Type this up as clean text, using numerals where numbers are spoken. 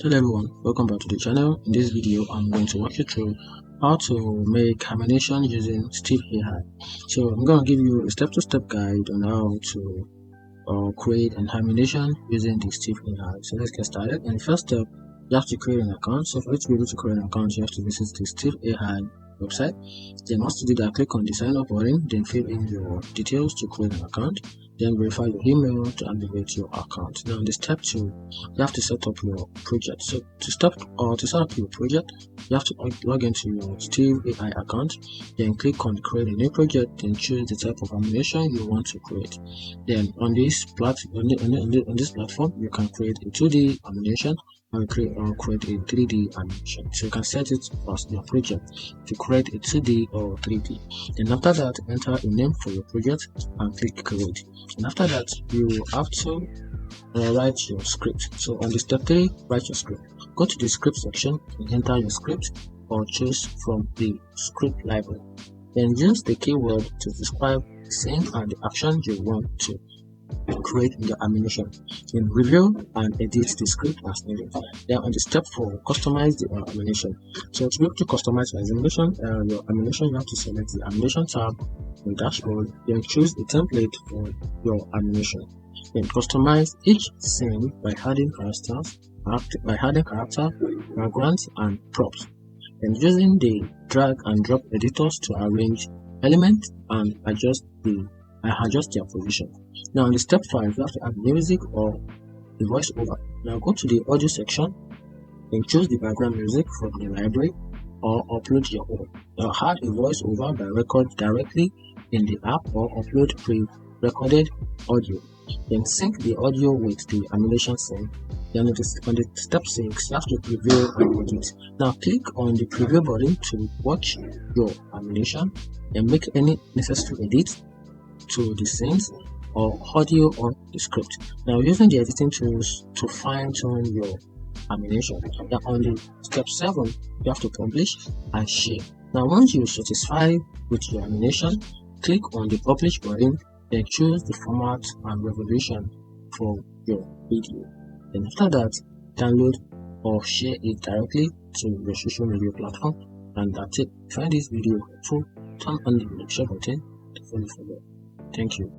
Hello everyone, welcome back to the channel. In this video, I'm going to walk you through how to make animation using Steve AI. So I'm going to give you a step-to-step guide on how to create an animation using the Steve AI. So let's get started. And the first step, you have to create an account. So for you to be able to create an account, you have to visit the Steve AI website. Then once you do that, click on the sign up button, then fill in your details to create an account. Then verify your email to activate your account. Now in the step 2, you have to set up your project. So to set up your project, you have to log into your Steve AI account, then click on create a new project, then choose the type of animation you want to create. Then on this platform, you can create a 2D animation or create a 3D animation. So you can set it as your project to create a 2D or 3D. Then after that, enter a name for your project and click create. And after that, you have to write your script. So on the step 3, write your script. Go to the script section and enter your script or choose from the script library. Then use the keyword to describe the scene and the action you want to create in the animation. Then review and edit the script as needed. Then on the step 4, customize the animation. So to be able to customize your animation, you have to select the animation tab on the dashboard, then choose a template for your animation. Then customize each scene by adding character, backgrounds, and props. Then using the drag and drop editors to arrange elements and adjust their position. Now in the step 5, you have to add music or the voiceover. Now go to the audio section and choose the background music from the library or upload your own. Now add a voiceover by record directly in the app or upload pre-recorded audio. Then sync the audio with the animation scene. Then on the step 6, you have to preview and edit. Now click on the preview button to watch your animation and make any necessary edits to the scenes or audio or the script. Now using the editing tools to fine-tune your animation. Now on the step 7, you have to publish and share. Now once you're satisfied with your animation, click on the publish button, then choose the format and resolution for your video. Then after that, download or share it directly to your social media platform, and that's it. If you find this video helpful, turn on the like button to follow. Thank you.